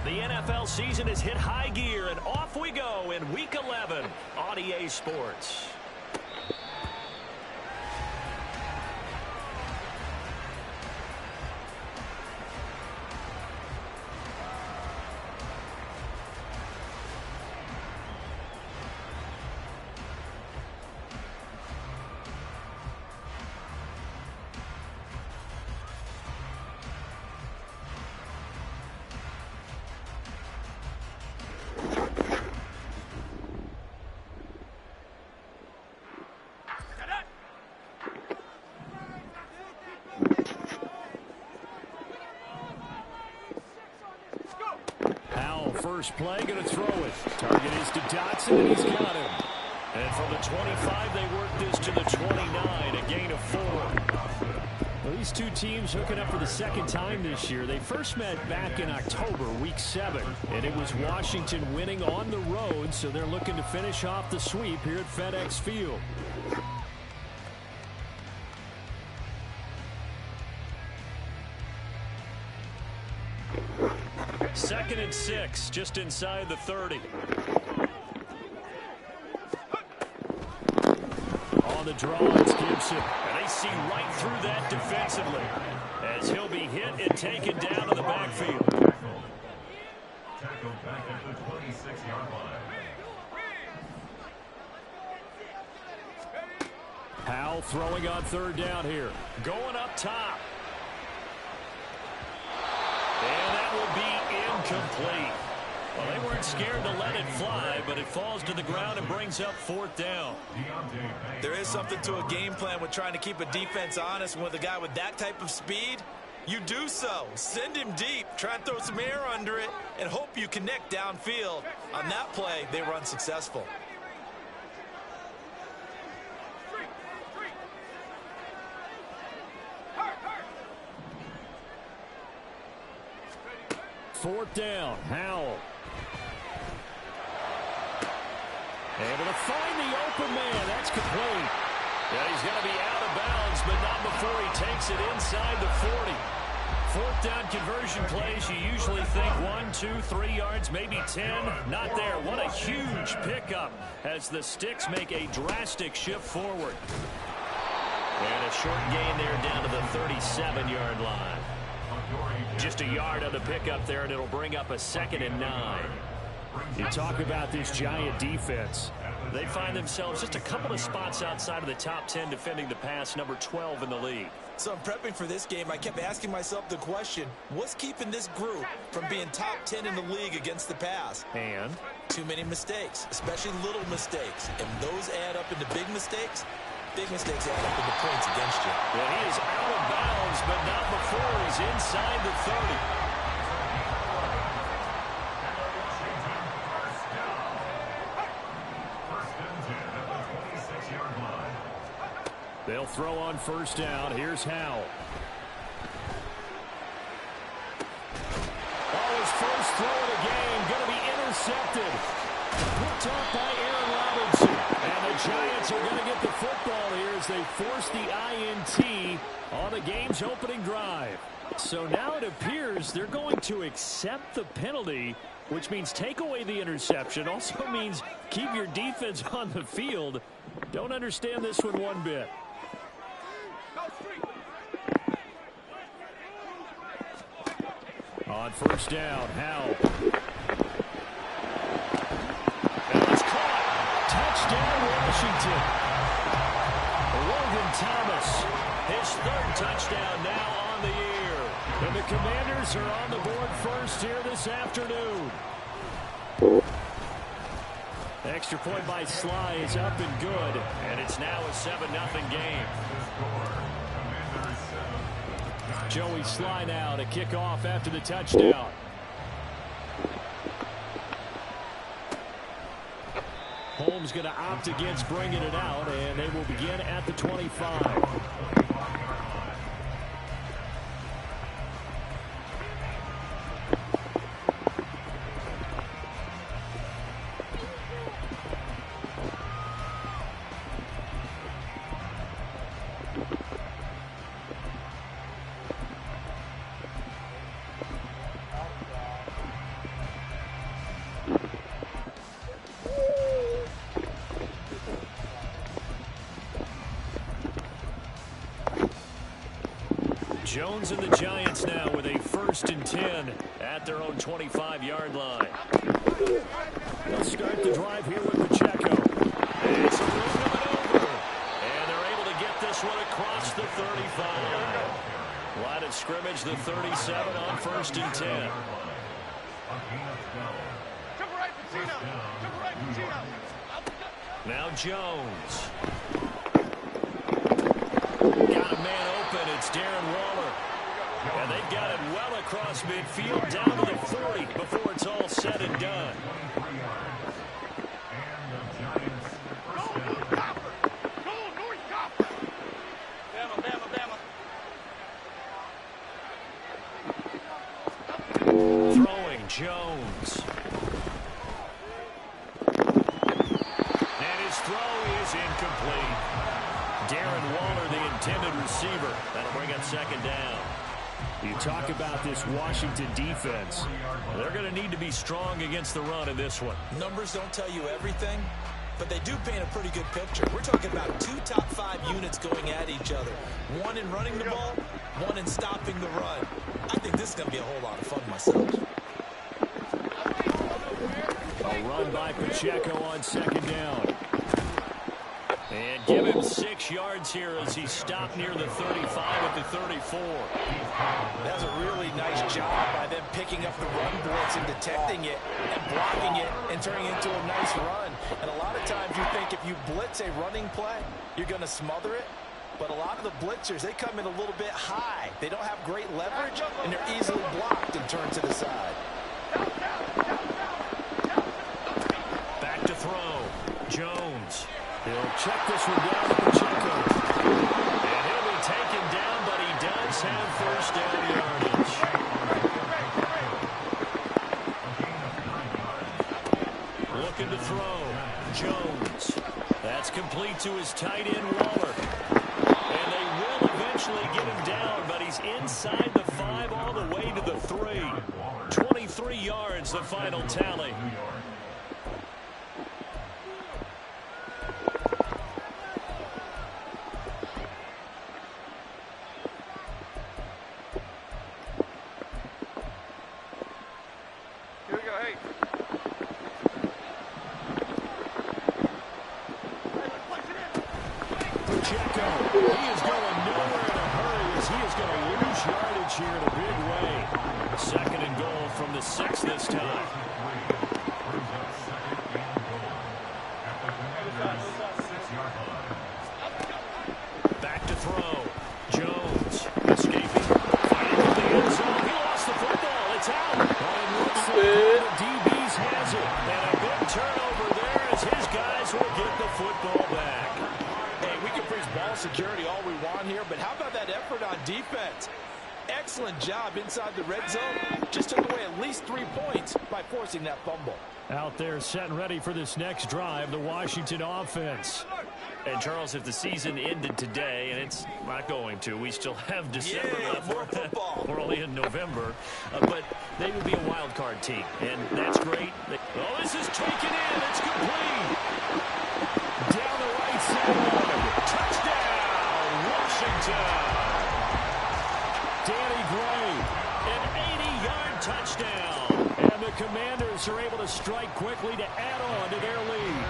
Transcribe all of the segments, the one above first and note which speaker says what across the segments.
Speaker 1: The NFL season has hit high gear, and off we go in Week 11 on EA Sports. First play, going to throw it. Target is to Dotson, and he's got him. And from the 25, they work this to the 29, a gain of 4. Well, these two teams hooking up for the second time this year. They first met back in October, Week 7, and it was Washington winning on the road, so they're looking to finish off the sweep here at FedEx Field. Second and 6, just inside the 30. On the draw, it's Gibson. And they see right through that defensively as he'll be hit and taken down to the backfield.
Speaker 2: Tackled back at the 26-yard line.
Speaker 1: Powell throwing on third down here. Going up top. And that will be incomplete. Well, they weren't scared to let it fly, but it falls to the ground and brings up fourth down.
Speaker 3: There is something to a game plan with trying to keep a defense honest. With a guy with that type of speed, you do so. Send him deep, try and throw some air under it, and hope you connect downfield. On that play, they were unsuccessful.
Speaker 1: Fourth down, Howell. Able to find the open man. That's complete. Yeah, he's going to be out of bounds, but not before he takes it inside the 40. Fourth down conversion plays, you usually think 1, 2, 3 yards, maybe 10. Not there. What a huge pickup as the Sticks make a drastic shift forward. And a short gain there down to the 37-yard line. Just a yard on the pickup there, and it'll bring up a 2nd and 9. You talk about this Giant defense. They find themselves just a couple of spots outside of the top 10 defending the pass, number 12 in the league.
Speaker 3: So I'm prepping for this game. I kept asking myself the question, what's keeping this group from being top 10 in the league against the pass?
Speaker 1: And?
Speaker 3: Too many mistakes, especially little mistakes. And those add up into big mistakes. Big mistakes add up into points against you.
Speaker 1: Well, he is out of bounds, but not before he's inside the 30. They'll throw on first down. Here's Howell. Oh, his first throw of the game going to be intercepted. Picked off by Aaron Robinson. And the Giants are going to get the football here as they force the INT on the game's opening drive. So now it appears they're going to accept the penalty, which means take away the interception. Also means keep your defense on the field. Don't understand this one bit. On first down, Howell. And it's caught. Touchdown, Washington. Logan Thomas, his 3rd touchdown now on the year. And the Commanders are on the board first here this afternoon. Extra point by Sly is up and good, and it's now a 7-0 game. Joey Sly now to kick off after the touchdown. Holmes going to opt against bringing it out, and they will begin at the 25. Jones and the Giants now with a 1st and 10 at their own 25-yard line. They'll start the drive here with Pacheco. It's a little maneuver. And they're able to get this one across the 35. Line of scrimmage, the 37 on 1st and 10. Now Jones. Got a man open. It's Darren Waller. And they've got it well across midfield down to the 40 before it's all said and done. Throwing Jones. And his throw is incomplete. Darren Waller, the intended receiver. That'll bring up 2nd down. You talk about this Washington defense. They're going to need to be strong against the run in this one.
Speaker 3: Numbers don't tell you everything, but they do paint a pretty good picture. We're talking about 2 top 5 units going at each other. One in running the ball, one in stopping the run. I think this is going to be a whole lot of fun myself.
Speaker 1: A run by Pacheco on 2nd down. And give him 6 yards here as he stopped near the 35 at the 34.
Speaker 3: That was a really nice job by them picking up the run blitz and detecting it and blocking it and turning it into a nice run. And a lot of times you think if you blitz a running play, you're going to smother it. But a lot of the blitzers, they come in a little bit high. They don't have great leverage, and they're easily blocked and turned to the side.
Speaker 1: Back to throw. Jones. He'll check this one down to Pacheco. And he'll be taken down, but he does have 1st down yardage. Looking to throw. Jones. That's complete to his tight end, Waller. And they will eventually get him down, but he's inside the 5 all the way to the 3. 23 yards, the final tally. Pacheco, he is going nowhere in a hurry as he is going to lose yardage here in a big way. 2nd and goal from the 6 this time. Back to throw. Jones escaping. Finding the end zone. He lost the football. It's out. And looks like the DB's has it. And a big turnover there as his guys will get the football back.
Speaker 3: Ball security all we want here, but how about that effort on defense? Excellent job inside the red zone. Just took away at least 3 points by forcing that fumble.
Speaker 1: Out there set and ready for this next drive, the Washington offense. And Charles, if the season ended today, and it's not going to, we still have December left.
Speaker 3: More football.
Speaker 1: We're only in November, but they would be a wild card team, and that's great. Oh, this is taken in. It's complete. Down the right side. Touchdown, Washington. Danny Gray, an 80-yard touchdown. And the Commanders are able to strike quickly to add on to their lead.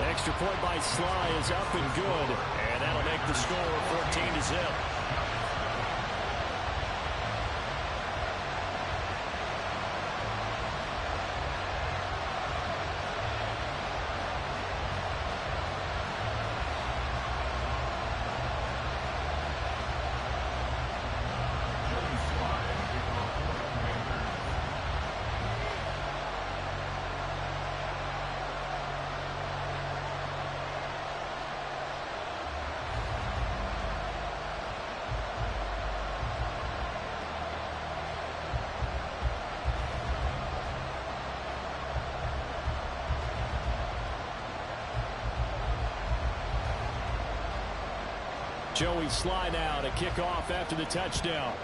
Speaker 1: Extra point by Sly is up and good. And that'll make the score 14-0. Joey Sly now to kick off after the touchdown.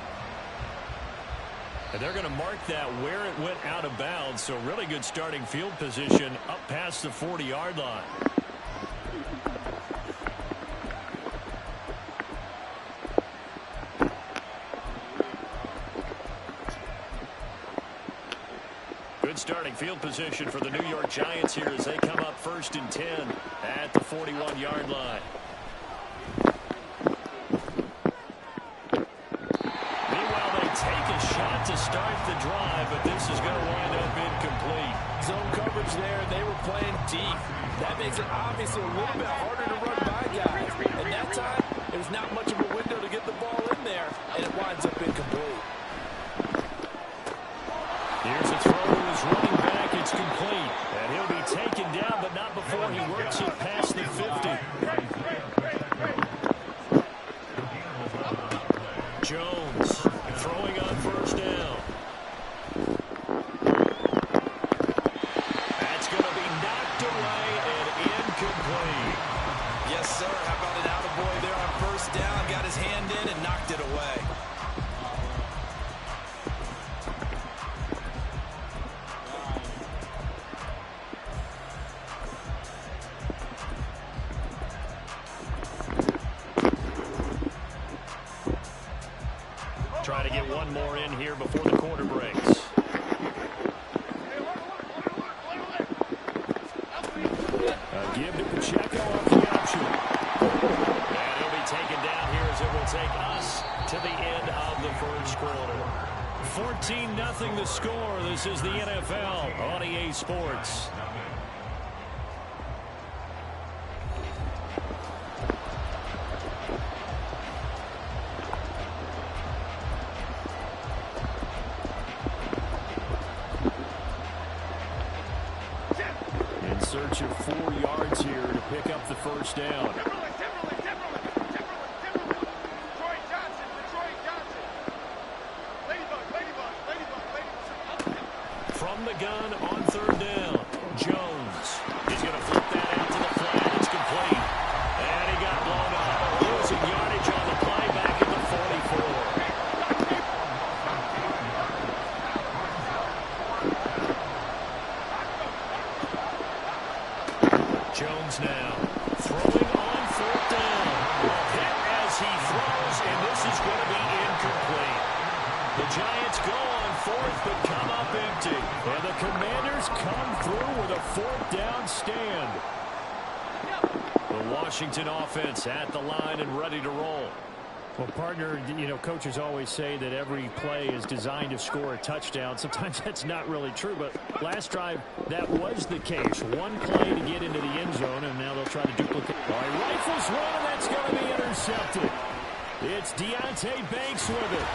Speaker 1: And they're going to mark that where it went out of bounds. So really good starting field position up past the 40-yard line. Good starting field position for the New York Giants here as they come up 1st and 10 at the 41-yard line. Meanwhile, they take a shot to start the drive, but this is going to wind up incomplete.
Speaker 3: Zone coverage there, and they were playing deep. That makes it obviously a little bit harder to run by guys. And that time, there's not much of a window to get the ball in there, and it winds up incomplete.
Speaker 1: Here's a throw to his running back. It's complete. And he'll be taken down, but not before he works it past the 50. Jones throwing on 1st down. That's going to be knocked away and incomplete.
Speaker 3: Yes, sir. How about an attaboy there on 1st down? Got his hand in and knocked it away.
Speaker 1: Try to get one more in here before the quarter breaks. A give to Pacheco off the option. And he'll be taken down here as it will take us to the end of the 1st quarter. 14-0 the score. This is the NFL on EA Sports. In search of 4 yards here to pick up the 1st down. From the gun on 3rd down, Jones. He's going to flip that out to the flat. It's complete. And he got blown up. Losing yardage on the play back at the 44. Jones now throwing on 4th down. Hit as he throws, and this is going to be incomplete. The Giants go on 4th, but come up empty. And the Commanders come through with a 4th down stand. The Washington offense at the line and ready to roll. Well, partner, you know, coaches always say that every play is designed to score a touchdown. Sometimes that's not really true, but last drive, that was the case. One play to get into the end zone, and now they'll try to duplicate. All right, rifles one, and that's going to be intercepted. It's Deonte Banks with it.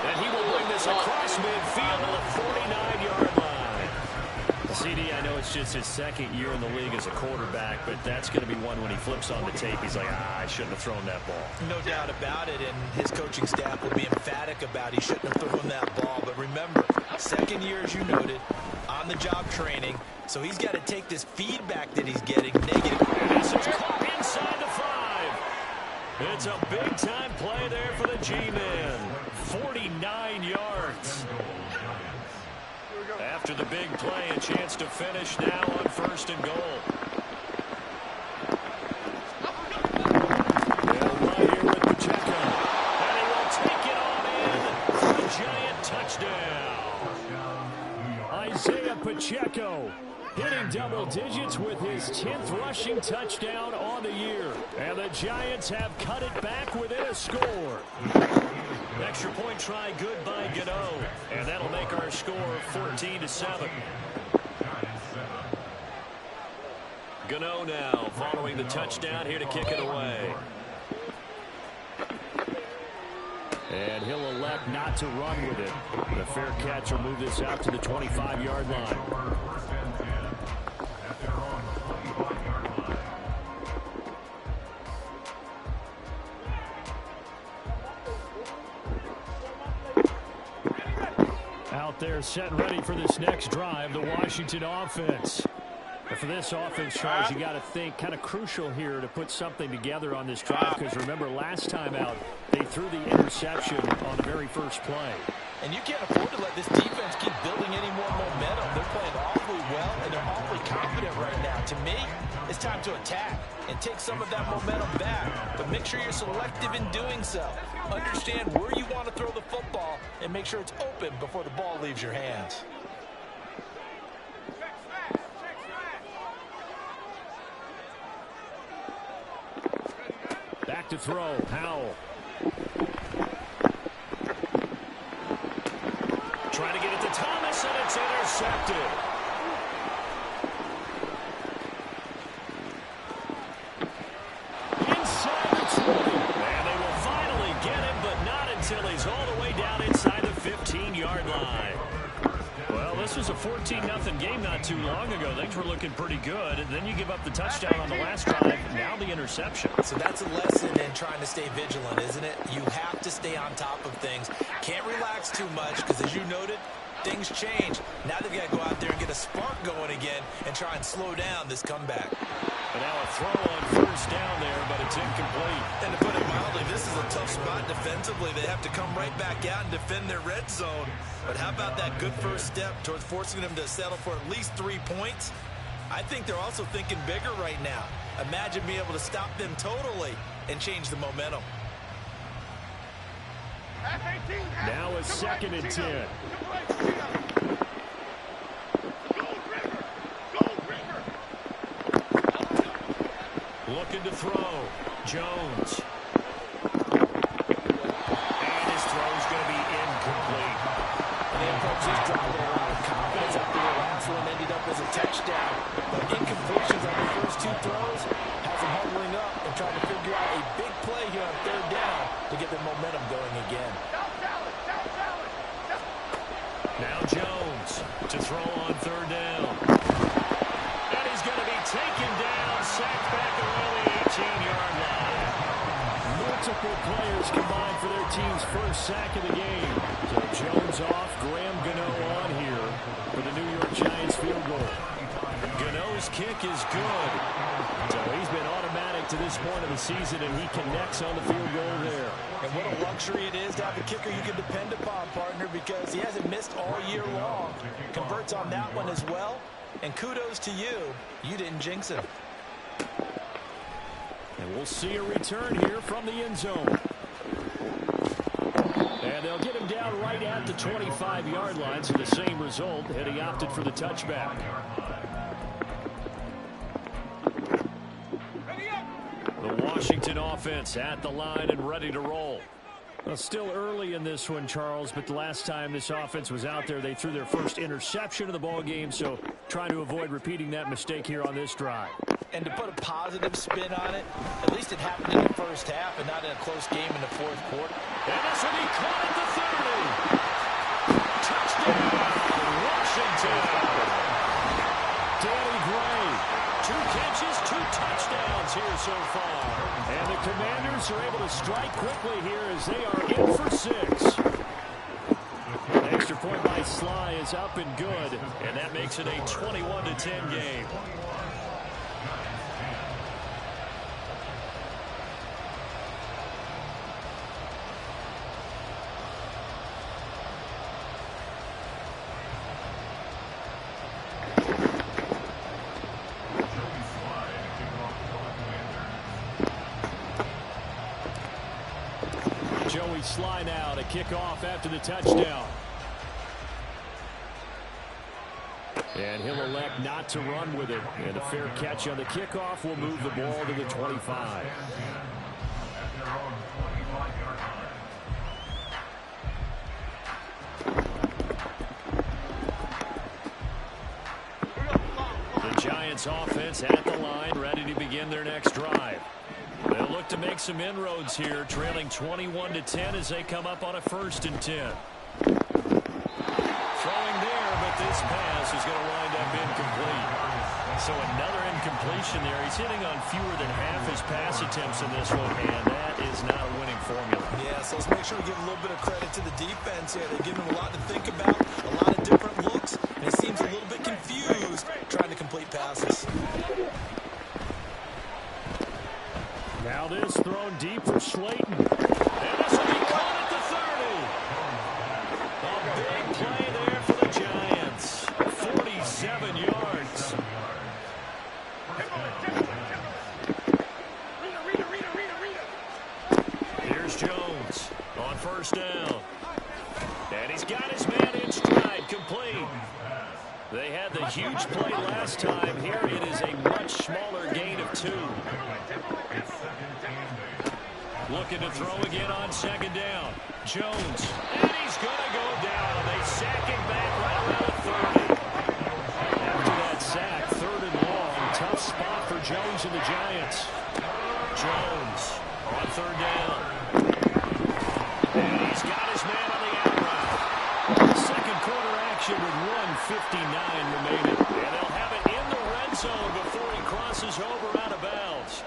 Speaker 1: And he will bring this across midfield to the 49-yard line. CD, I know it's just his 2nd year in the league as a quarterback, but that's going to be one when he flips on the tape. He's like, I shouldn't have thrown that ball.
Speaker 3: No doubt about it, and his coaching staff will be emphatic about he shouldn't have thrown that ball. But remember, 2nd year, as you noted, on-the-job training, so he's got to take this feedback that he's getting negative.
Speaker 1: This is caught inside the 5. It's a big-time play there for the G-Men. 49 yards. After the big play, a chance to finish now on 1st and goal. They'll run here with Pacheco. And he will take it on in for a Giant touchdown. Isaiah Pacheco hitting double digits with his 10th rushing touchdown on the year. And the Giants have cut it back within a score. Extra point try good by Gano. And that'll make our score 14-7. Gano now following the touchdown here to kick it away. And he'll elect not to run with it. The fair catch will move this out to the 25-yard line. Out there set and ready for this next drive, the Washington offense. But for this offense, Charles, you got to think kind of crucial here to put something together on this drive, because remember last time out they threw the interception on the very first play.
Speaker 3: And you can't afford to let this defense keep building any more momentum. They're playing awfully well, and they're awfully confident right now. To me, it's time to attack and take some of that momentum back. But make sure you're selective in doing so. Understand where you want to throw the football and make sure it's open before the ball leaves your hands.
Speaker 1: to throw. Howell. Trying to get it to Thomas, and it's intercepted. Inside the 20. And they will finally get him, but not until he's all the way down inside the 15-yard line. Well, this was a 14-0 game not too long ago. Things were looking pretty good. And then you give up the touchdown on the last drive. Now the interception.
Speaker 3: So that's a lesson in trying to stay vigilant, isn't it? You have to stay on top of things. Can't relax too much because, as you noted, things change. Now they've got to go out there and get a spark going again and try and slow down this comeback.
Speaker 1: And now a throw on first down there, but it's incomplete.
Speaker 3: And to put it mildly, this is a tough spot defensively. They have to come right back out and defend their red zone. But how about that good first step towards forcing them to settle for at least 3 points? I think they're also thinking bigger right now. Imagine being able to stop them totally and change the momentum.
Speaker 1: Now a 2nd and 10. Looking to throw. Jones. And his throw's going to be incomplete.
Speaker 3: And the approach is driving a lot of confidence up there. Last one ended up as a touchdown. But incompletions on the first 2 throws has them huddling up and trying to figure out a big play here on 3rd down to get their momentum going again.
Speaker 1: Now Jones to throw on 3rd down. And he's going to be taken down, sacked back around the 18-yard line. Multiple players combined for their team's first sack of the game. So Jones off, Graham Gano on here for the New York Giants field goal. Gano's kick is good. So he's been automatic to this point of the season, and he connects on the field goal there.
Speaker 3: And what a luxury it is to have a kicker you can depend upon, partner, because he hasn't missed all year long. Converts on that one as well. And kudos to you. You didn't jinx him.
Speaker 1: And we'll see a return here from the end zone. And they'll get him down right at the 25-yard line, so the same result, and he opted for the touchback. The Washington offense at the line and ready to roll. Well, still early in this one, Charles, but the last time this offense was out there, they threw their first interception of the ball game, so trying to avoid repeating that mistake here on this drive.
Speaker 3: And to put a positive spin on it, at least it happened in the first half and not in a close game in the 4th quarter.
Speaker 1: And this will be caught at the 30. Touchdown, Washington. Danny Gray, 2 catches, 2 touchdowns here so far. And the Commanders are able to strike quickly here as they are in for 6. An extra point by Sly is up and good, and that makes it a 21-10 game. Joey Sly now to kick off after the touchdown. And he'll elect not to run with it. And a fair catch on the kickoff will move the ball to the 25. The Giants offense at the line, ready to begin their next drive. They'll look to make some inroads here, trailing 21-10 as they come up on a 1st and 10. Throwing there, but this pass is going to wind up incomplete. So another incompletion there. He's hitting on fewer than half his pass attempts in this one, and that is not a winning formula.
Speaker 3: Yeah, so let's make sure we give a little bit of credit to the defense here. They give him a lot to think about, a lot of different looks, and he seems a little bit confused trying to complete passes.
Speaker 1: Now this thrown deep for Slayton. And this will be caught at the 30. A big play there for the Giants. 47 yards. Here's Jones on 1st down. And he's got his man in stride, complete. They had the huge play last time. Here it is a much smaller gain of 2. Looking to throw again on second down. Jones, and he's going to go down. They sack him back right around 30. After that sack, third and long. Tough spot for Jones and the Giants. Jones on third down. And he's got his man on the out route. Second quarter action with 1:59 remaining. And they'll have it in the red zone before he crosses over out of bounds.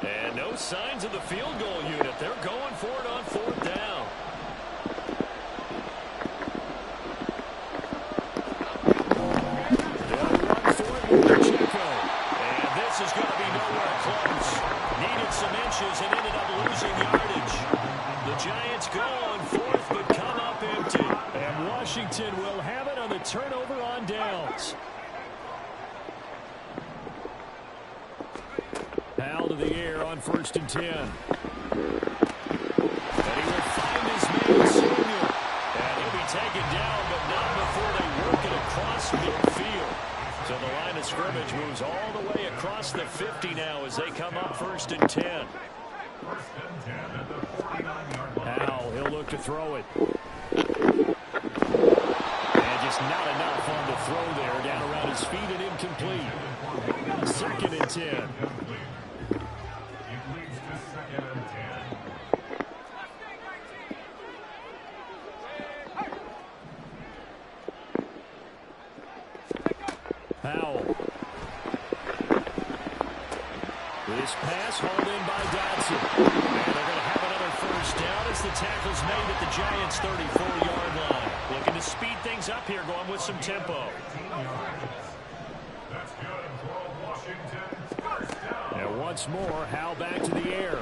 Speaker 1: And no signs of the field goal unit. They're going for it on fourth down. They'll run for it with Pacheco. And this is going to be nowhere close. Needed some inches and ended up losing yardage. The Giants go on fourth but come up empty. And Washington will have it on the turnover on downs. Howell to the air on 1st and 10. And he will find his man, Samuel. And he'll be taken down, but not before they work it across midfield. So the line of scrimmage moves all the way across the 50 now as they come up 1st and 10. Howell, he'll look to throw it. And just not enough on the throw there. Down around his feet and incomplete. 2nd and 10. Howell. This pass hauled in by Dodson. And they're going to have another first down as the tackle's made at the Giants' 34-yard line. Looking to speed things up here, going with some tempo.
Speaker 2: That's good for Washington. First down.
Speaker 1: And once more, Howell back to the air.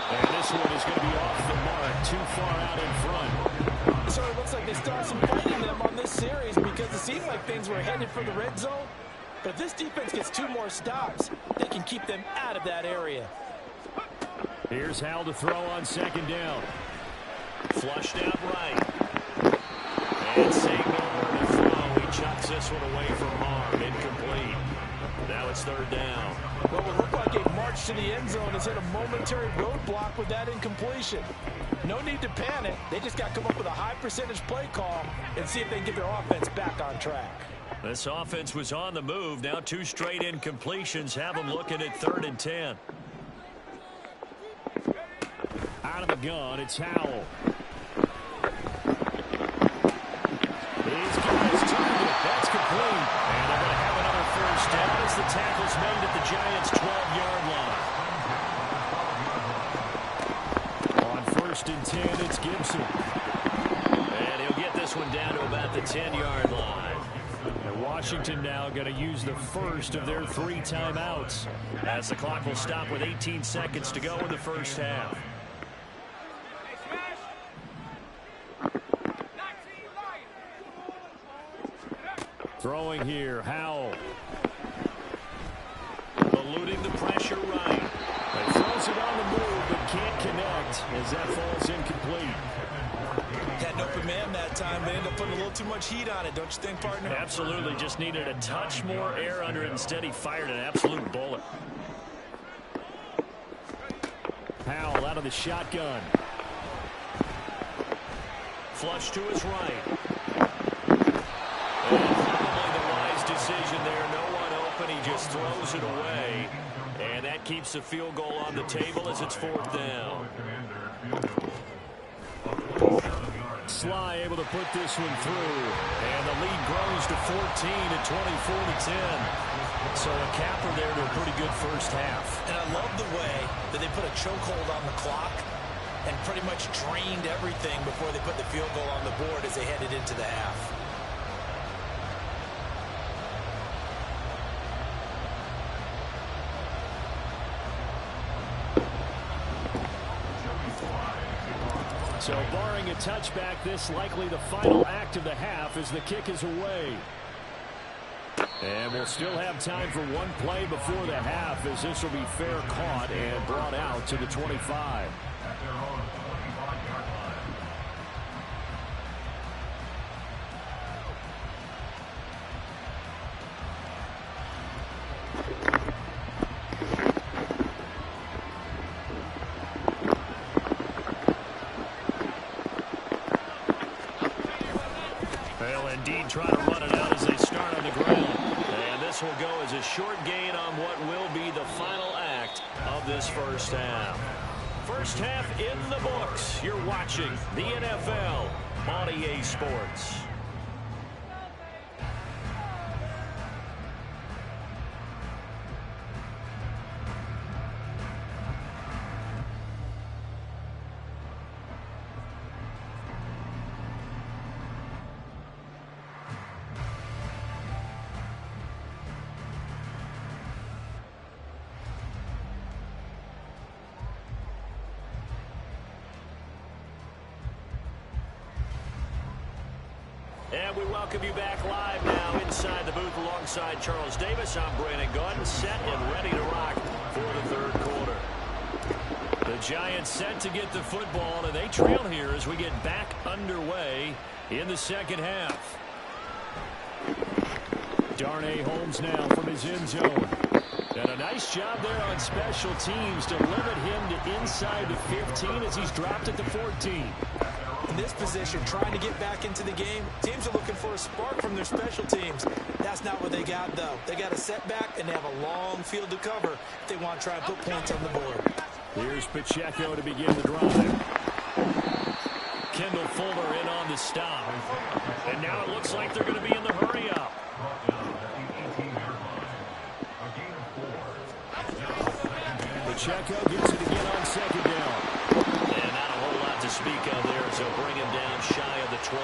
Speaker 1: And this one is going to be off the mark, too far out in front.
Speaker 4: So it looks like they start some fighting them on this series because it seemed like things were headed for the red zone. But if this defense gets 2 more stops, they can keep them out of that area.
Speaker 1: Here's Howell to throw on 2nd down. Flushed out right. And Samuel to throw. He chucks this one away from harm. Incomplete. Now it's 3rd down.
Speaker 4: Well, it looked like a march to the end zone has hit a momentary roadblock with that incompletion. No need to panic. They just got to come up with a high percentage play call and see if they can get their offense back on track.
Speaker 1: This offense was on the move. Now 2 straight incompletions have them looking at 3rd and 10. Out of the gun, it's Howell. He's got his target. That's complete. And they're going to have another first down as the tackle's made at the Giants' 12-yard line. On 1st and 10, it's Gibson. And he'll get this one down to about the 10-yard line. And Washington now going to use the first of their 3 timeouts as the clock will stop with 18 seconds to go in the first half. Throwing here, Howell. Eluding the pressure right. He throws it on the move, but can't connect as that falls incomplete.
Speaker 3: Had an open man that time. They ended up putting a little too much heat on it, don't you think, partner?
Speaker 1: Absolutely. Just needed a touch more air under it. Instead, he fired an absolute bullet. Howell out of the shotgun. Flush to his right. And probably the wise decision there. No one open. He just throws it away. And that keeps the field goal on the table as it's 4th down. Sly able to put this one through. And the lead grows to 14 at 24-10. So a capper there to a pretty good first half.
Speaker 3: And I love the way that they put a chokehold on the clock and pretty much drained everything before they put the field goal on the board as they headed into the half.
Speaker 1: So barring a touchback, this likely the final act of the half as the kick is away. And we'll still have time for one play before the half as this will be fair caught and brought out to the 25. try to run it out as they start on the ground. And this will go as a short gain on what will be the final act of this first half. First half in the books. You're watching the NFL on EA Sports. And we welcome you back live now inside the booth alongside Charles Davis. I'm Brandon Gaudin, set and ready to rock for the third quarter. The Giants set to get the football, and they trail here as we get back underway in the second half. Darnay Holmes now from his end zone. And a nice job there on special teams to limit him to inside the 15 as he's dropped at the 14.
Speaker 4: In this position, trying to get back into the game, teams are looking for a spark from their special teams. That's not what they got, though. They got a setback, and they have a long field to cover if they want to try and put points on the board.
Speaker 1: Here's Pacheco to begin the drive. Kendall Fuller in on the stop. And now it looks like they're going to be in the hurry-up. Pacheco gets it again on second down. And not a whole lot to speak of there, so bring him down shy of the 20.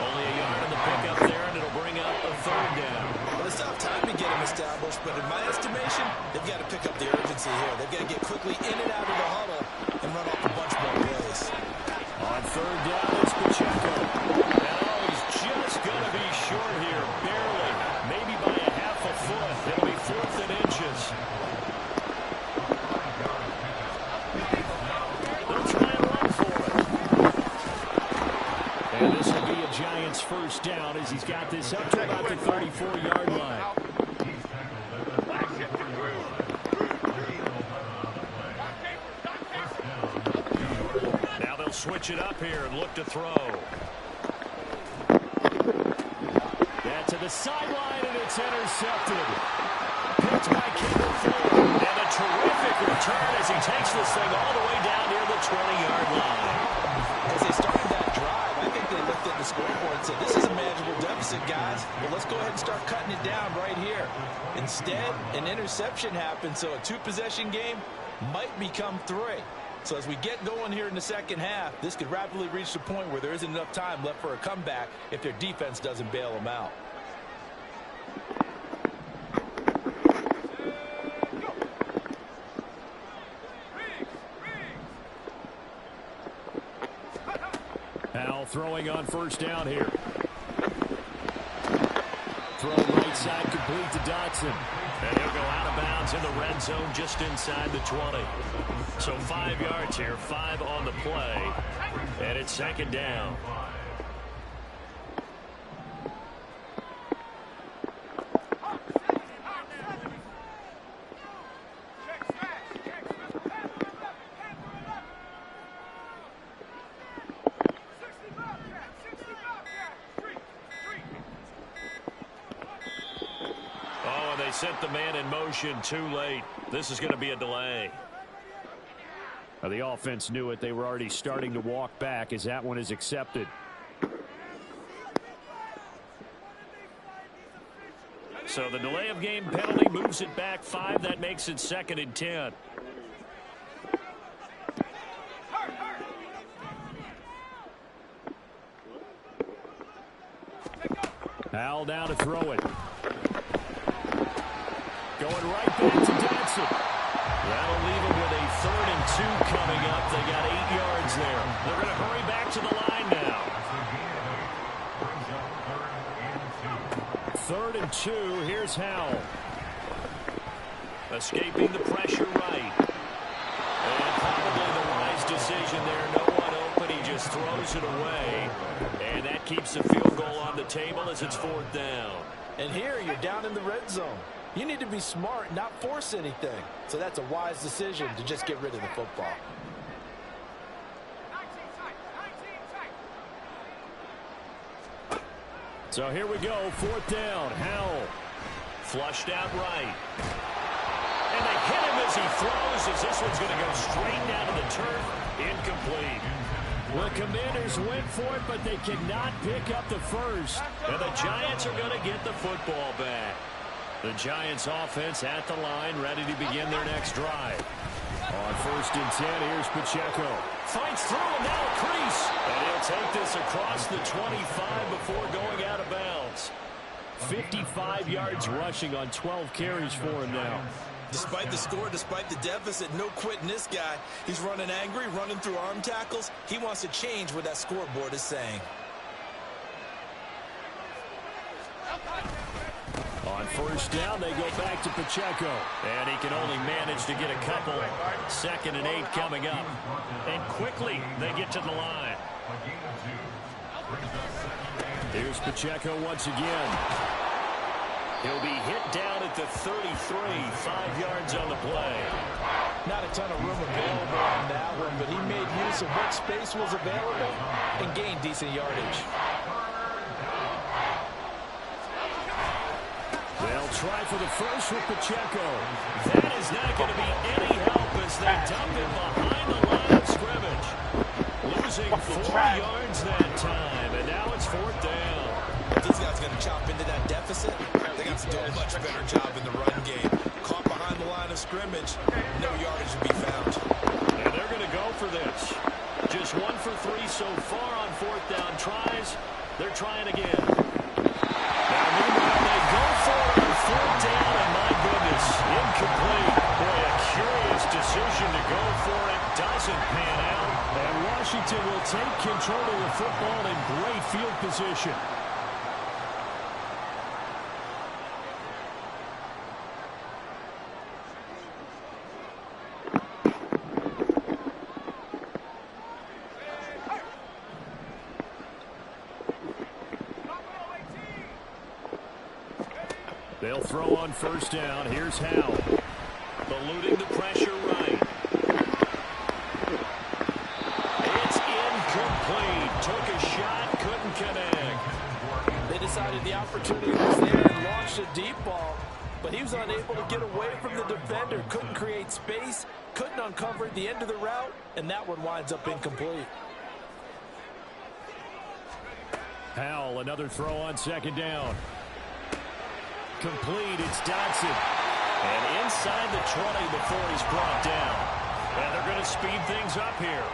Speaker 1: Only a yard in the pickup there, and it'll bring up a third down.
Speaker 4: Well, it's tough time to get him established, but in my estimation, they've got to pick up the urgency here. They've got to get quickly in and out of the huddle and run off a bunch more plays.
Speaker 1: On third down, it's Pacheco. And he's just going to be short here, barely, maybe by a half a foot. It'll be 4th and inches. And this will be a Giants first down as he's got this up to about the 34-yard line. Now they'll switch it up here and look to throw. That to the sideline, and it's intercepted. Picked by Kendall Fuller. And a terrific return as he takes this thing all the way down near the 20-yard line.
Speaker 4: As they started that drive, I think they looked at the scoreboard and said, this is a manageable deficit, guys. Well, let's go ahead and start cutting it down right here. Instead, an interception happened, so a two-possession game might become 3. So as we get going here in the second half, this could rapidly reach the point where there isn't enough time left for a comeback if their defense doesn't bail them out.
Speaker 1: Powell throwing on first down here. Throw right side complete to Dotson. And he'll go out of bounds in the red zone just inside the 20. So 5 yards here, 5 on the play. And it's second down. Sent the man in motion too late. This is going to be a delay. Now, the offense knew it. They were already starting to walk back as that one is accepted. So the delay of game penalty moves it back 5. That makes it 2nd and 10. Powell down to throw it. Going right back to Dotson. That'll leave him with a 3rd and 2 coming up. They got 8 yards there. They're going to hurry back to the line now. 3rd and 2. Here's Howell. Escaping the pressure right. And probably the wise decision there. No one open. He just throws it away. And that keeps the field goal on the table as it's 4th down.
Speaker 4: And here you're down in the red zone. You need to be smart, not force anything. So that's a wise decision to just get rid of the football.
Speaker 1: So here we go, 4th down. Howell flushed out right. And they hit him as he throws, as this one's going to go straight down to the turf. Incomplete. The Commanders went for it, but they cannot pick up the first. And the Giants are going to get the football back. The Giants offense at the line, ready to begin their next drive. On 1st and 10, here's Pacheco. Finds through and now a crease. And he'll take this across the 25 before going out of bounds. 55 yards rushing on 12 carries for him now.
Speaker 3: Despite the score, despite the deficit, no quitting this guy. He's running angry, running through arm tackles. He wants to change what that scoreboard is saying.
Speaker 1: On 1st down, they go back to Pacheco. And he can only manage to get a couple. 2nd and 8 coming up. And quickly, they get to the line. Here's Pacheco once again. He'll be hit down at the 33, 5 yards on the play.
Speaker 4: Not a ton of room available on that one, but he made use of what space was available and gained decent yardage.
Speaker 1: They'll try for the first with Pacheco. That is not going to be any help as they dump him behind the line of scrimmage. Losing 4 yards that time, and now it's 4th down.
Speaker 3: These guys going to chop into that deficit. They got to do a much better job in the run game. Caught behind the line of scrimmage, no yardage to be found.
Speaker 1: And they're going to go for this. Just 1 for 3 so far on 4th down tries. They're trying again. Now, meanwhile, they go for it on 4th down, and my goodness, incomplete. Boy, a curious decision to go for it. Doesn't pan out. And Washington will take control of the football in great field position. They'll throw on 1st down. Here's Howell. Eluding the pressure right. It's incomplete. Took a shot, couldn't connect.
Speaker 4: They decided the opportunity was there and launched a deep ball, but he was unable to get away from the defender. Couldn't create space, couldn't uncover the end of the route, and that one winds up incomplete.
Speaker 1: Howell, another throw on 2nd down. Complete, it's Dodson. And inside the 20 before he's brought down. And they're going to speed things up here.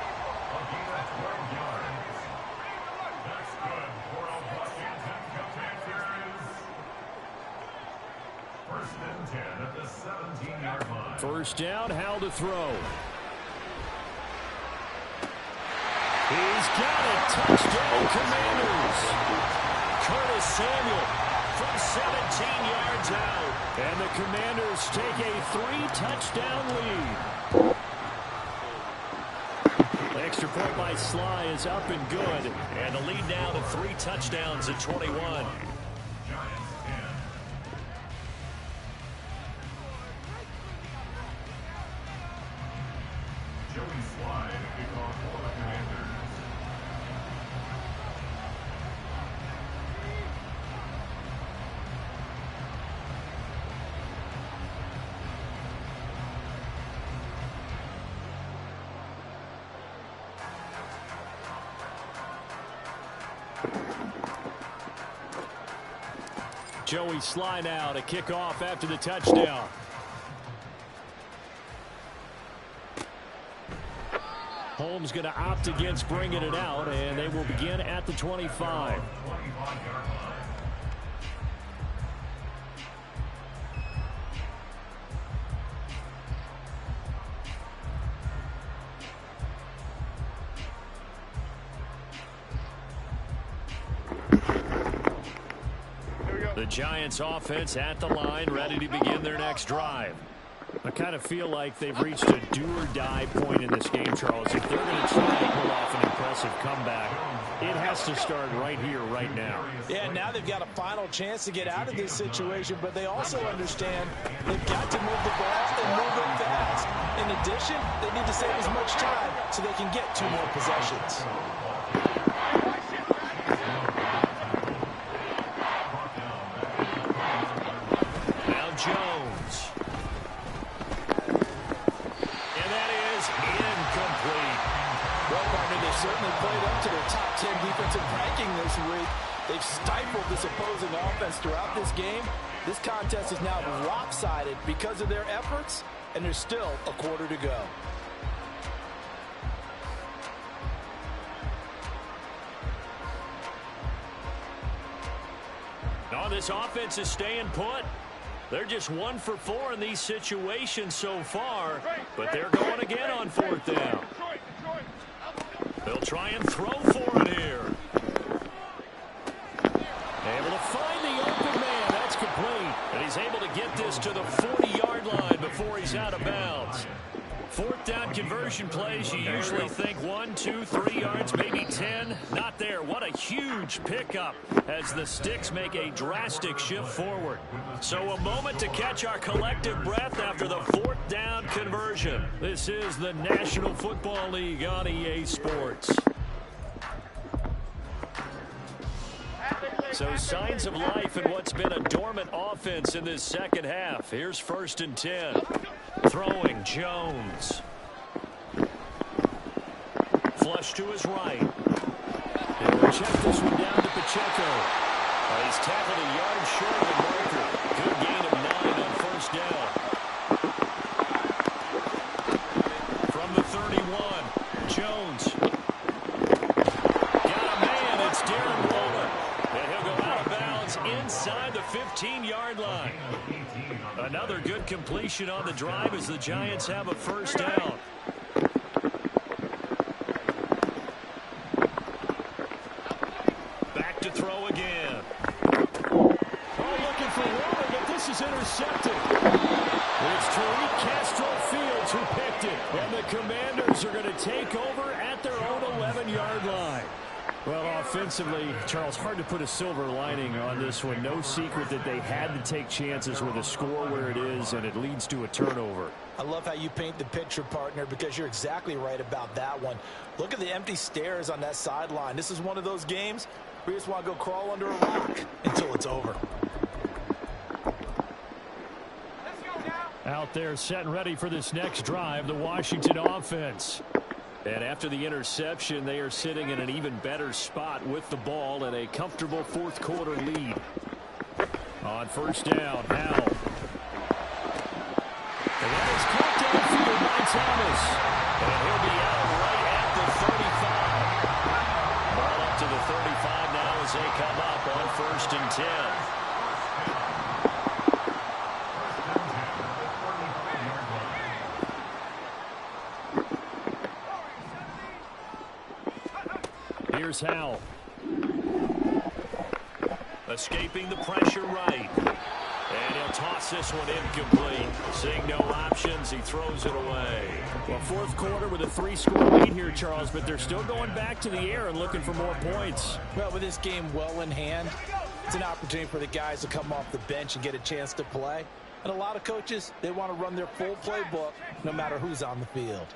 Speaker 1: First down, Howell to throw. He's got it. Touchdown, Commanders. Curtis Samuel from 17 yards out. And the Commanders take a 3-touchdown lead. The extra point by Sly is up and good. And the lead now to 3 touchdowns at 21. Joey Sly now to kick off after the touchdown. Holmes going to opt against bringing it out, and they will begin at the 25. The Giants offense at the line, ready to begin their next drive. I kind of feel like they've reached a do-or-die point in this game, Charles. If they're going to try to pull off an impressive comeback, it has to start right here, right now.
Speaker 4: Yeah, now they've got a final chance to get out of this situation, but they also understand they've got to move the ball and move it fast. In addition, they need to save as much time so they can get 2 more possessions. They certainly played up to their top 10 defensive ranking this week. They've stifled this opposing offense throughout this game. This contest is now lopsided because of their efforts, and there's still a quarter to go.
Speaker 1: No, this offense is staying put. They're just 1 for 4 in these situations so far, but they're going again on 4th down. They'll try and throw for it here. Able to find the open man. That's complete. And he's able to get this to the 40-yard line before he's out of bounds. 4th down conversion plays, you usually think 1, 2, 3 yards, maybe 10. Not there. What a huge pickup as the Sticks make a drastic shift forward. So a moment to catch our collective breath after the 4th down conversion. This is the National Football League on EA Sports. So signs of life in what's been a dormant offense in this second half. Here's 1st and 10. Throwing Jones. Flush to his right. He'll check this one down to Pacheco. He's tackled a yard short of the marker. Good gain of 9 on 1st down. From the 31, Jones. Got a man. It's Darren Waller. And he'll go out of bounds inside the 15-yard line. Another good completion on the drive as the Giants have a 1st down. Back to throw again. Oh, looking for Waller, but this is intercepted. It's Tariq Castro-Fields who picked it. And the Commanders are going to take over at their own 11-yard line. Well, offensively, Charles, hard to put a silver lining on this one. No secret that they had to take chances with a score where it is, and it leads to a turnover.
Speaker 4: I love how you paint the picture, partner, because you're exactly right about that one. Look at the empty stares on that sideline. This is one of those games where you just want to go crawl under a rock until it's over.
Speaker 1: Out there set and ready for this next drive, the Washington offense. And after the interception, they are sitting in an even better spot with the ball and a comfortable 4th quarter lead. On 1st down, Howell. And that is caught downfield by Thomas. And he'll be out right at the 35. Ball up to the 35 now as they come up on 1st and 10. Here's Howell. Escaping the pressure right. And he'll toss this one incomplete. Seeing no options, he throws it away. Well, 4th quarter with a 3-score lead here, Charles, but they're still going back to the air and looking for more points.
Speaker 4: Well, with this game well in hand, it's an opportunity for the guys to come off the bench and get a chance to play. And a lot of coaches, they want to run their full playbook no matter who's on the field.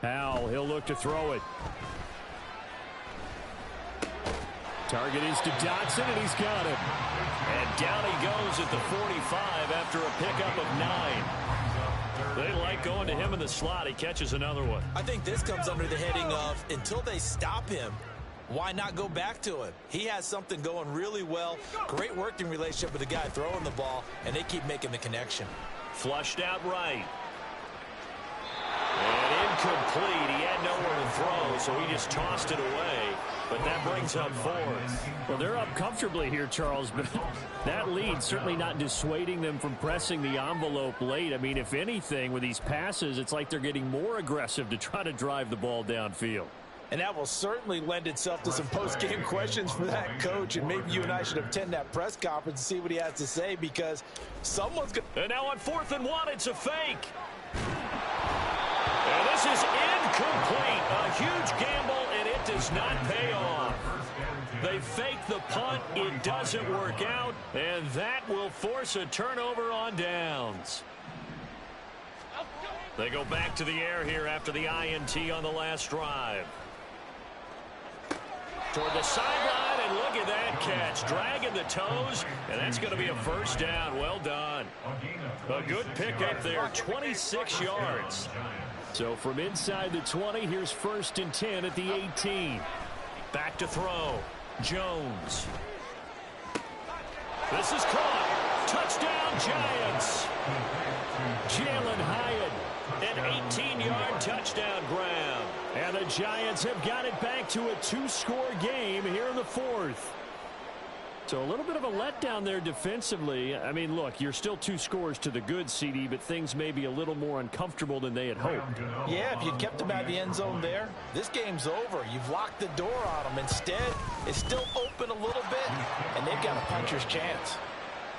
Speaker 1: Howell, he'll look to throw it. Target is to Dotson, and he's got him. And down he goes at the 45 after a pickup of 9. They like going to him in the slot. He catches another one.
Speaker 4: I think this comes under the heading of, until they stop him, why not go back to him? He has something going really well. Great working relationship with the guy throwing the ball, and they keep making the connection.
Speaker 1: Flushed out right. And incomplete. He had nowhere to throw, so he just tossed it away. But that brings up 4th. Well, they're up comfortably here, Charles, but that lead certainly not dissuading them from pressing the envelope late. I mean, if anything, with these passes, it's like they're getting more aggressive to try to drive the ball downfield.
Speaker 4: And that will certainly lend itself to some post-game questions for that coach. And maybe you and I should attend that press conference and see what he has to say, because someone's going to...
Speaker 1: And now on 4th and 1, it's a fake. And this is incomplete. A huge gamble, and it does not pay off. They fake the punt. It doesn't work out, and that will force a turnover on downs. They go back to the air here after the INT on the last drive. Toward the sideline, and look at that catch, dragging the toes, and that's going to be a first down. Well done. A good pick up there, 26 yards. So from inside the 20, here's 1st and 10 at the 18. Back to throw. Jones. This is caught. Touchdown, Giants. Jalen Hyatt, an 18-yard touchdown grab. And the Giants have got it back to a 2-score game here in the 4th. So a little bit of a letdown there defensively. I mean, look, you're still 2 scores to the good, CD, but things may be a little more uncomfortable than they had hoped.
Speaker 4: Yeah, if you'd kept them out of the end zone there, this game's over. You've locked the door on them. Instead, it's still open a little bit, and they've got a puncher's chance.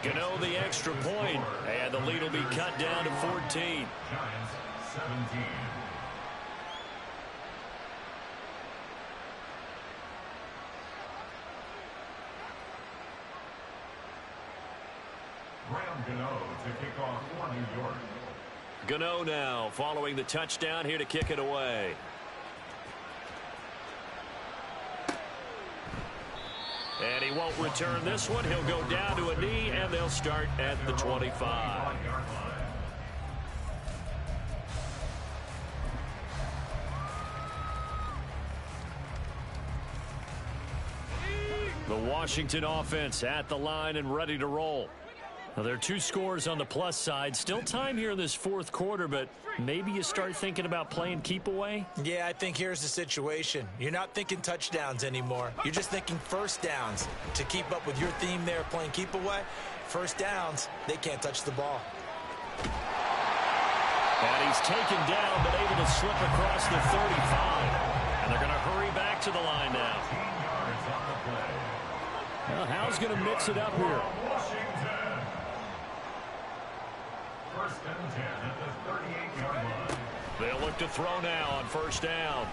Speaker 1: Gano the extra point, and the lead will be cut down to 14.
Speaker 2: Giants 17. Gano to kick off for New York.
Speaker 1: Gano now following the touchdown here to kick it away. And he won't return this one. He'll go down to a knee, and they'll start at the 25. The Washington offense at the line and ready to roll. Now, there are 2 scores on the plus side. Still time here in this 4th quarter, but maybe you start thinking about playing keep away?
Speaker 3: Yeah, I think here's the situation. You're not thinking touchdowns anymore. You're just thinking first downs. To keep up with your theme there, playing keep away, first downs, they can't touch the ball.
Speaker 1: And he's taken down, but able to slip across the 35. And they're going to hurry back to the line now. Well, How's going to mix it up here?
Speaker 2: First and 10 at the 38-yard line.
Speaker 1: They'll look to throw now on first down.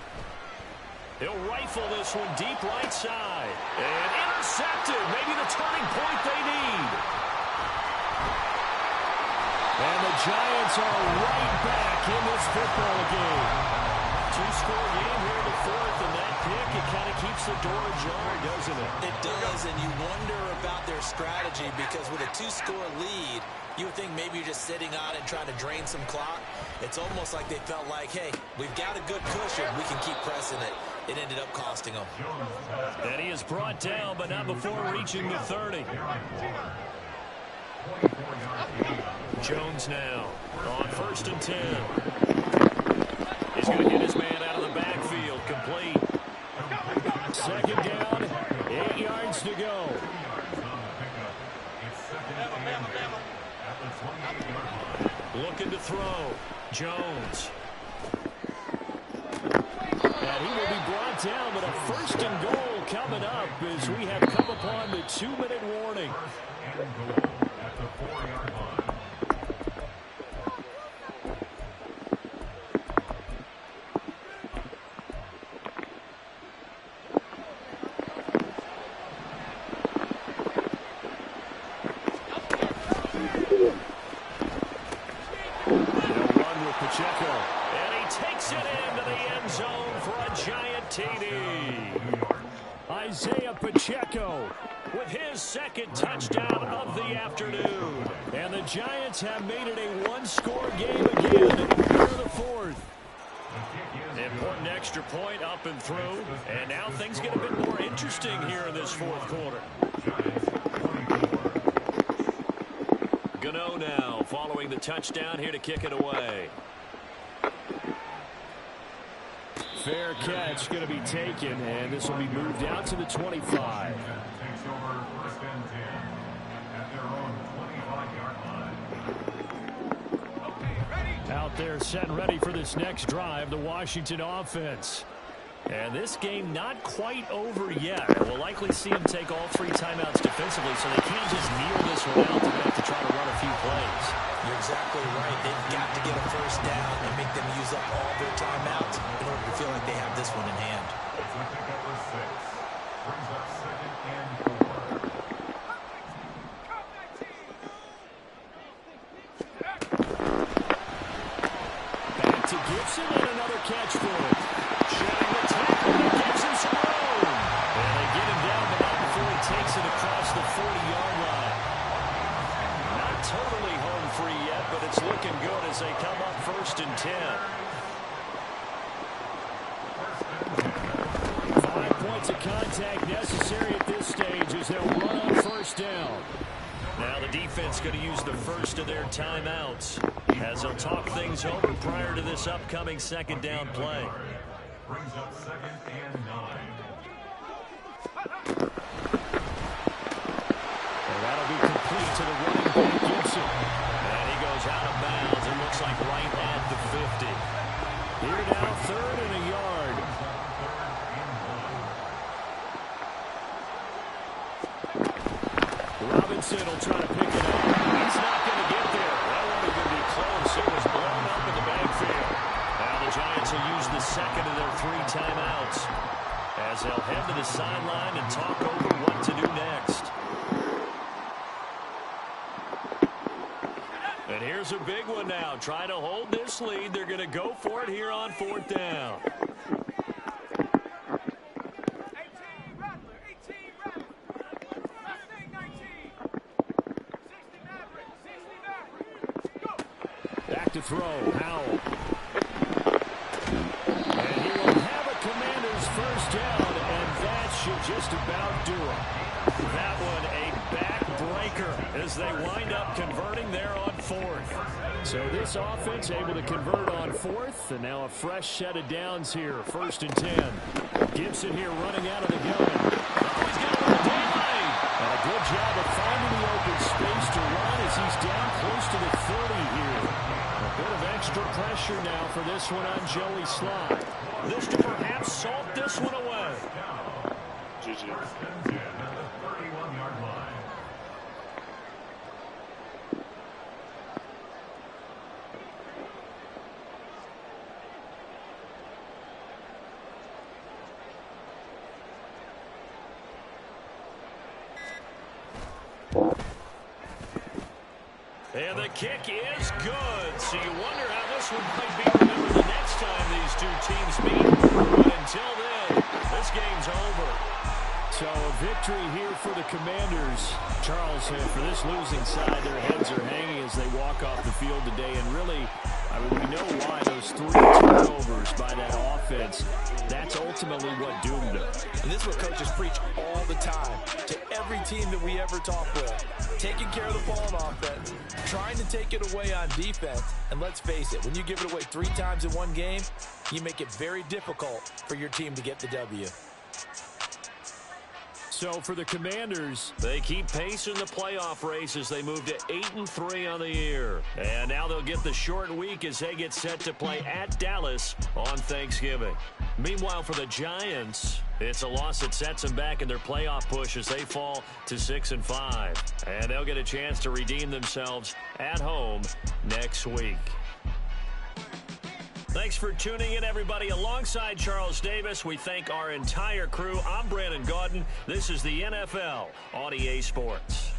Speaker 1: He'll rifle this one deep right side. And intercepted. Maybe the turning point they need. And the Giants are right back in this football game. 2-score game here in the 4th, and that pick, it kind of keeps the door ajar, doesn't it?
Speaker 3: It does, and you wonder about their strategy because with a 2-score lead, you would think maybe you're just sitting on it and trying to drain some clock. It's almost like they felt like, hey, we've got a good cushion. We can keep pressing it. It ended up costing them.
Speaker 1: And he is brought down, but not before reaching the 30. Jones now on first and 10. He's going to get his man out of the backfield. Complete. Second down, 8 yards to go. Looking to throw. Jones. And he will be brought down, but a first and goal coming up as we have come upon the 2-minute warning.
Speaker 2: At the 4-yard line.
Speaker 1: Pacheco with his second touchdown of the afternoon. And the Giants have made it a 1-score game again here in the 4th. Important extra point up and through. And now things get a bit more interesting here in this 4th quarter. Gano now following the touchdown here to kick it away. Fair catch going to be taken, and this will be moved out to the 25.
Speaker 2: Takes over first and 10 at their own 25-yard line.
Speaker 1: Out there set and ready for this next drive, the Washington offense. And this game not quite over yet. We'll likely see them take all 3 timeouts defensively, so they can't just kneel this one out. They're going to have to try to run a few plays.
Speaker 3: You're exactly right. They've got to get a first down and make them use up all their timeouts in order to feel like they have this one in hand.
Speaker 2: It's a pick up 6. Brings up 2nd and 4.
Speaker 1: Back to Gibson and another catch for him. Shedding the tackle, and gives him some room. And they get him down, but not before he takes gets it across the 40-yard line. Not totally home free yet, but it's looking good as they come up 1st and 10. 5 points of contact necessary at this stage as they'll run on 1st down. Now the defense going to use the first of their timeouts as they'll talk things over prior to this upcoming 2nd down play.
Speaker 2: Brings up 2nd and 9.
Speaker 1: And that'll be complete to the running back, Gibson. And he goes out of bounds. It looks like right at the 50. Here now, 3rd and a yard. Robinson will try to pick it up. He's not going to get there. That one was going to be close. It was blown up in the backfield. Now the Giants will use the 2nd of their 3 timeouts as they'll head to the sideline and talk over what to do next. And here's a big one now. Trying to hold this lead. They're going to go for it here on 4th down. Back to throw. Howell. And he will have a Commanders 1st down, and that should just about do it. That one a backbreaker as they wind up converting there on 4th. So this offense able to convert on 4th, and now a fresh set of downs here. 1st and 10. Gibson here running out of the gun. Oh, he's got a little daylight. And a good job of finding the open space to run as he's down close to the 30 here. A bit of extra pressure now for this one on Joey Slye. This to perhaps salt this one away.
Speaker 2: GG. 31-yard line.
Speaker 1: And the kick is good. So you wonder how this one might be remembered the next time these two teams meet. But until then, this game's over. So a victory here for the Commanders. Charles, for this losing side, their heads are hanging as they walk off the field today. And really, I mean, we know why those 3 turnovers by that offense, that's ultimately what doomed them.
Speaker 4: And this is what coaches preach all the time to every team that we ever talk with. Taking care of the ball on offense, trying to take it away on defense. And let's face it, when you give it away 3 times in one game, you make it very difficult for your team to get the W.
Speaker 1: So for the Commanders, they keep pace in the playoff race as they move to 8-3 on the year. And now they'll get the short week as they get set to play at Dallas on Thanksgiving. Meanwhile, for the Giants, it's a loss that sets them back in their playoff push as they fall to 6-5. And they'll get a chance to redeem themselves at home next week. Thanks for tuning in, everybody. Alongside Charles Davis, we thank our entire crew. I'm Brandon Gaudin. This is the NFL on EA Sports.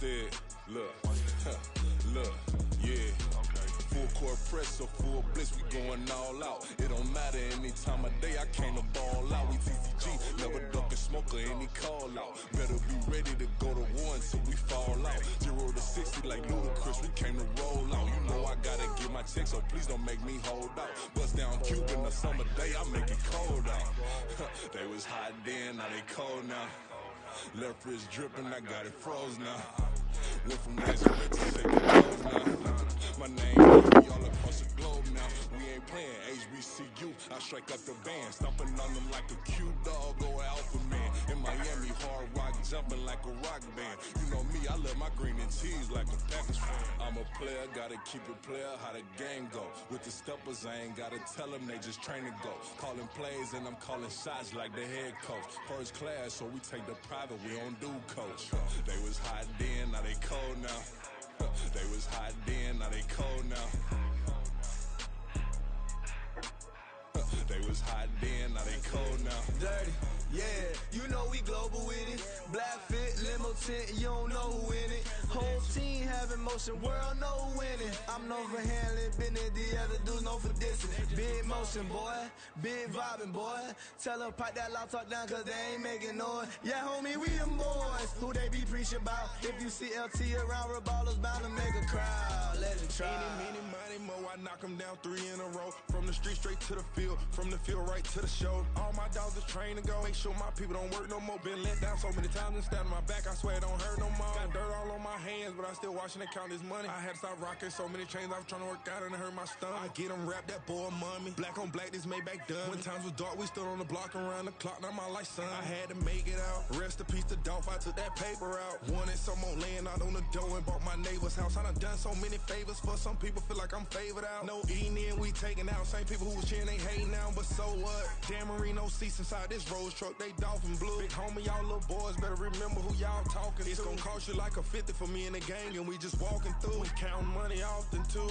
Speaker 5: fed. Look, look, yeah. Full court press, so full blitz, we going all out. It don't matter any time of day, I came to ball out. We TCG, never duck a smoke or any call out. Better be ready to go to war until we fall out. 0 to 60 like Ludacris, we came to roll out. You know I gotta get my check, so please don't make me hold out. Bust down Cuban a summer day, I make it cold out. They was hot then, now they cold now. Left wrist dripping, I got it froze now. Went from dancing to shaking toes now. My name be all across the globe now. We ain't playing HBCU. I strike up the band, stomping on them like a Q dog or alpha man. In Miami, hard rock jumping like a rock band. You know me, I love my green and cheese like a Packers fan. I'm a player, gotta keep it player. How the game go? With the steppers, I ain't gotta tell them, they just train to go. Calling plays and I'm calling shots like the head coach. First class, so we take the private, we don't do coach. They was hot then, now they cold now. They was hot then, now they cold now. They was hot then, now they cold now.
Speaker 6: Dirty, yeah, you know we global with it. Black fit, limo tint, you don't know who in it. Whole team having motion, world know winning. I'm known for handling business, the other dudes known for dissing. Big motion, boy, big vibing, boy. Tell them pipe that loud talk down, cause they ain't making noise. Yeah, homie, we them boys, who they be preaching about. If you see LT around, Reballers bound to make a crowd. Let it try.
Speaker 5: Eeny, meeny, mo, I knock them down 3 in a row. From the street straight to the field, from the field right to the show. All my dogs is trained to go. Make sure my people don't work no more. Been let down so many times and stand on my back, I swear it don't hurt no more. Got dirt all on my hands, but I still watching and count this money. I had to stop rocking so many chains, I was trying to work out and it hurt my stomach. I get them wrapped, that boy mommy. Black on black, this Maybach done. When times was dark, we stood on the block around the clock, now my life son. I had to make it out. Rest in peace to Dolph, I took that paper out. Wanted some more laying out on the dough and bought my neighbor's house. I done done so many favors for some people, feel like I'm favored out. No eating in, we taking out. Same people who was cheering, they hating now, but so what? Dan Marino seats inside this Rolls truck, they dolphin blue. Big homie, y'all little boys better remember who y'all talking to. It's gonna cost you like a 50 for me and the gang, and we just walking through. We counting money often too.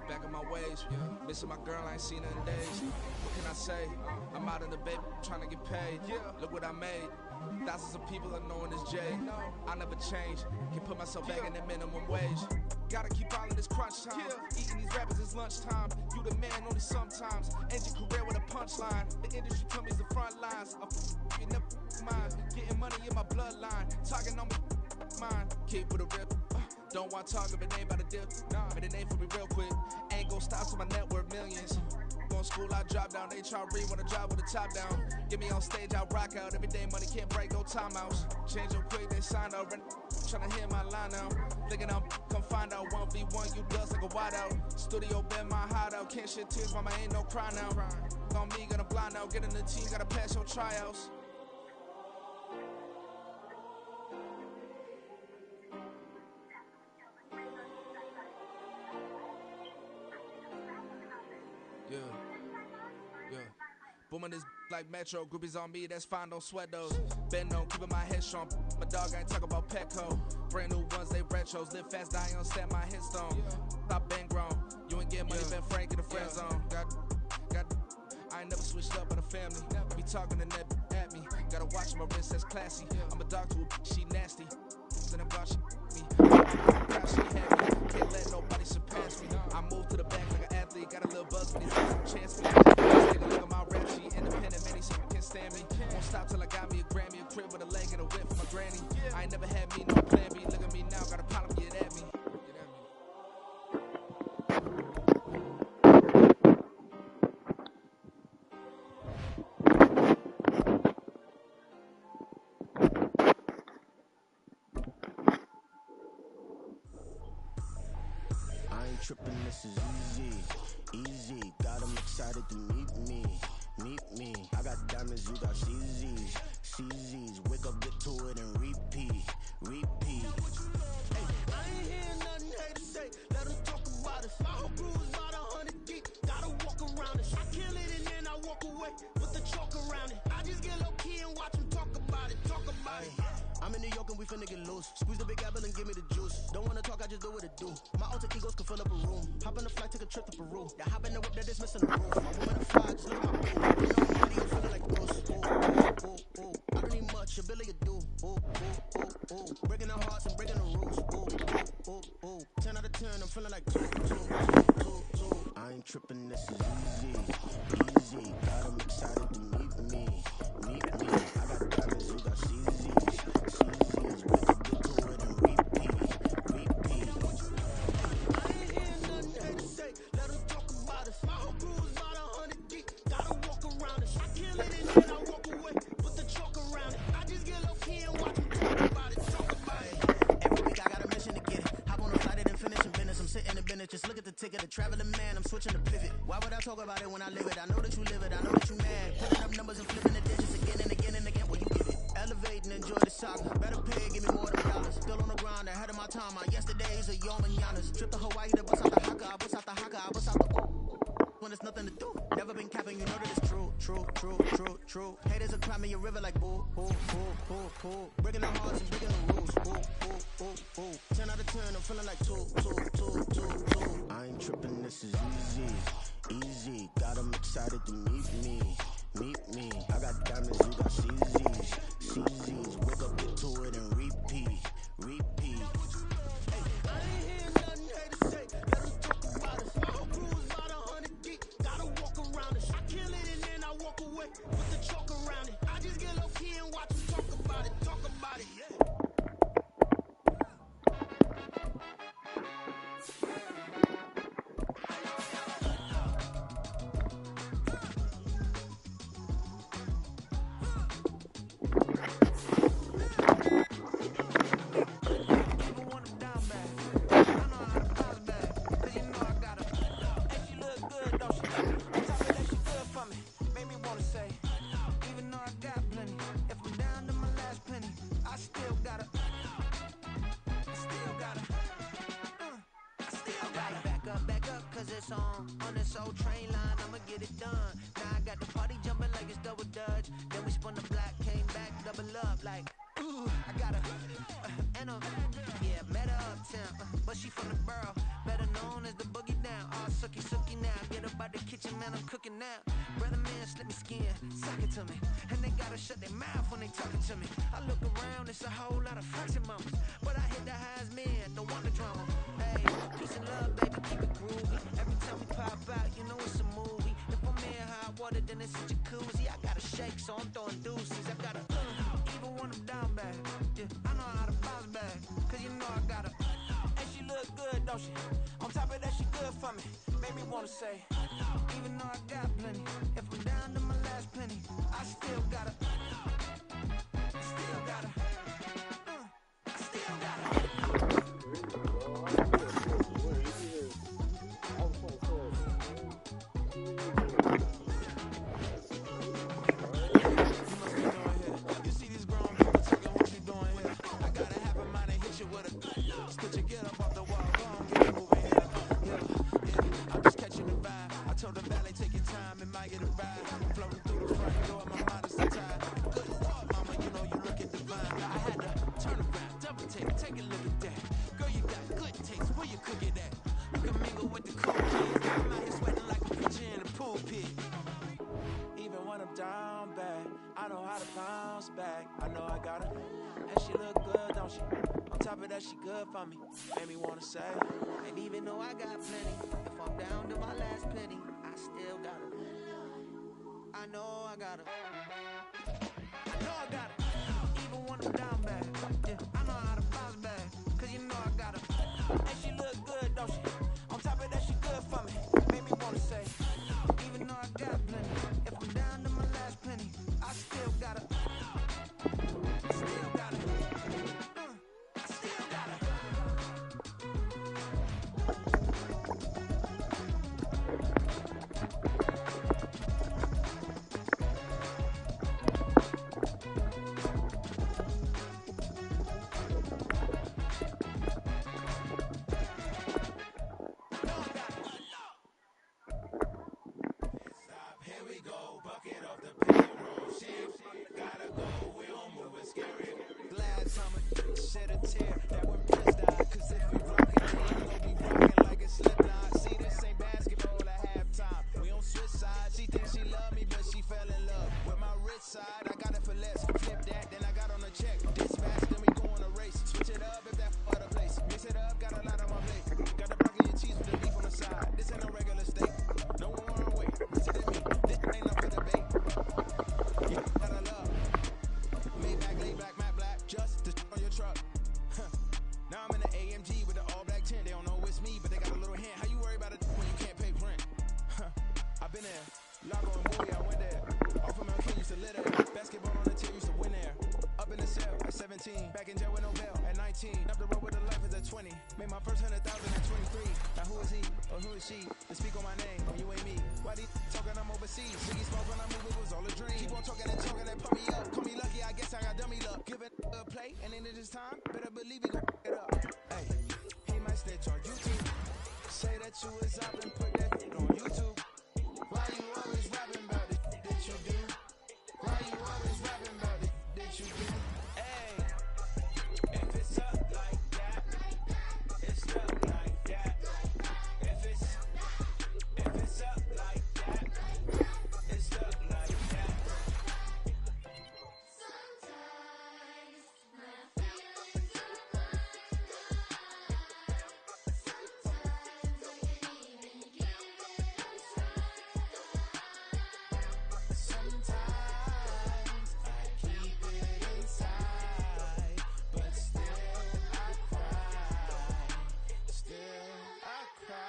Speaker 7: Back in my ways, missing my girl, I ain't seen her in days. What can I say? I'm out in the baby, trying to get paid. Look what I made. Thousands of people are knowing this Jay. I never change, can put myself back in the minimum wage. Gotta keep all in this crunch time. Eating these rappers is lunchtime. You the man only sometimes. End your career with a punchline. The industry told me it's the front lines. You never mind. Getting money in my bloodline. Talking on me, mine. Keep with a rip. Don't want to talk if it ain't about a dip. But it ain't for me real quick. Ain't gon' stop so my net worth millions. Going school, I drop down. They try to read when I drive with the top down. Get me on stage, I rock out. Every day money can't break, go timeouts. Change them quick, they sign up. Tryna hear my line now. Thinking I'm come find out 1v1, you dust like a wide out. Studio been my hideout. Can't shed tears, mama ain't no cry now. On me, gonna blind out. Get in the team, gotta pass your tryouts. Booming this like Metro, groupies on me, that's fine, don't sweat those. Been on, keeping my head strong. My dog ain't talk about Petco. Brand new ones, they retros. Live fast, die on set, my headstone. Stop been grown. You ain't getting money, been Frank in the friend zone. Got, I ain't never switched up on the family. Be talking to that at me. Gotta watch my wrist, that's classy. I'm a dog to a she nasty. And I'm glad she me. God, she had me. Can't let nobody surpass me. I move to the back like an athlete. Got a little buzz when these chance me. Take a look at my rap sheet. Independent, many can't stand me. Won't stop till I got me a Grammy, a crib with a leg and a whip for my granny. I ain't never had me no plan B. Look at me now, got a problem, get at me.
Speaker 8: I ain't tripping, this is easy. Got 'em excited to meet me. I got diamonds, you got CZs. Wake up, get to it and repeat. Hey, I ain't hearing nothing hate to say. Let us talk about it. My whole crew is about 100. New York and we finna get loose. Squeeze the big apple and give me the juice. Don't wanna talk, I just do what it do. My alter egos can fill up a room. Hop on the flight, take a trip to Peru. That hop in the whip that is missing the roof. My woman a fly, just look at my boo. You know I'm money, I'm feeling like Bruce. Ooh, ooh, ooh, ooh. I don't need much, ability to do. Ooh, ooh, ooh, ooh. Breaking the hearts and breaking the rules. Ooh, ooh, ooh, ooh. 10 out of 10, I'm feeling like two. I ain't tripping, this is easy. Easy, got 'em excited to meet me. Meet me. I got diamonds, you got CZs. CZs, wake up, get to it and repeat. Repeat. I ain't hearing nothing hate to say. Let them talk about us. My whole crew is about 100 deep. Gotta walk around it. I kill it and then I walk away. Put the chalk around it. I just get low key and watch them talk about it. Talk about it. Every week I got a mission to get it. Hop on a flight and finish in business. I'm sitting in business. Just look at the ticket. A traveling man. I'm switching the pivot. Why would I talk about it when I live it? I know that you live it. I know that you mad. Putting up numbers and flipping the digits again and again and again. Well, you get it. Elevate and enjoy the saga. Better pay, give me more than dollars. Still on the grind, ahead of my time. My yesterdays are your mananas. Trip to Hawaii to bust out the haka. I bust out the haka. I bust out the when there's nothing to do. Never been capping, you know that it's true. Haters are climbing your river like boo. Breaking the hearts and breaking the rules. Ooh. 10 out of 10, I'm feeling like two. I ain't tripping, this is easy. Got 'em excited to meet me. I got diamonds, you got CZs. Wake up, get to it and repeat. Hey, I ain't hearing nothing hate to say. Let them talk about us. My whole crew is about 100 deep. Gotta walk around us. I kill it and then I walk away. Put the chalk around it. I just get low key and watch them talk about it. Yeah. Cause it's on this old train line, I'ma get it done. Now I got the party jumping like it's double dutch. Then we spun the block, came back, double up like, ooh, I got a, and a, yeah, met her uptown, but she from the borough, better known as the boogie down. All sookie now, get up out the kitchen, man, I'm cooking now. Brother man, slip me skin, suck it to me, and they gotta shut their mouth when they talking to me. I look around, it's a whole lot of flexing mamas, but I hit the highs, man, don't want the drama. Hey, peace and love, baby, keep it groovy. Every time we pop out, you know it's a movie. If I'm in hot water, then it's a jacuzzi. I got a shake, so I'm throwing deuces. I got a, even when I'm down bad. Yeah, I know how to bounce back, cause you know I got a, and she look good, don't she? On top of that, she good for me. Made me wanna say, even though I got plenty, if I'm down to my last penny, I still gotta, I still gotta. Down bad, I know how to bounce back. I know I got her, and she look good, don't she? On top of that, she good for me. Made me wanna say, and even though I got plenty, if I'm down to my last penny, I still got her. I know I got her. I know I got her. Even when I'm down bad, yeah, I know how to bounce back. Cause you know I got her, and she look good, don't she? On top of that, she good for me. Made me wanna say, even though I got plenty, if I'm down to my last penny, I still got it. Still got it. I still got it. Here we go, bucket off the payroll. Shit, gotta go, we don't move it scary. Glad summer.
Speaker 6: shed a tear. That when Prince died. Cause if we rockin', then you know we rockin' like a Slipknot. See, this ain't basketball at halftime. We on switch sides. She thinks she love me, but she fell in love with my rich side. I got it for less. Flip that, then I got on a check. Dispatch, then we go on a race. Switch it up if that other place. Mix it up, got a lot on my plate. Got the broccoli and cheese with the beef on the side. This ain't no regular steak. No one wanna wait. Richer than me. This ain't up for debate. You gotta love. Maybach, laid back, matte black. Just to on your truck. Now I'm in the AMG with the all black tint. They don't know it's me, but they got a little hint. How you worry about it when you can't pay rent? I've been there. Lago and Bowie, I went there. Off of Mount King, used to live there. Basketball on the tier, used to win there. Up in the cell at 17. Back in jail with no bail at 19. Up the road with the life is at 20. Made my first 100,000 at 23. Now who is he or who is she to speak on my name when you ain't me? Why these talking I'm overseas? Ziggy Smoke when I move, it was all a dream. Keep on talking and pump me up. Call me lucky, I guess I got dummy luck. Give it a play, and then it is time. Better believe it, go it up. Hey, he might snitch on YouTube. Say that you was up and put that on YouTube. Why you always rapping about it? Did you do? Why you always rapping about it? Did you do? Hey, if it's up like that, it's up like that. If it's up like that, it's up like that.
Speaker 9: Sometimes my feelings are blind. Sometimes I can't even give it a try.
Speaker 6: Sometimes I keep it inside, but still I cry. Still I cry.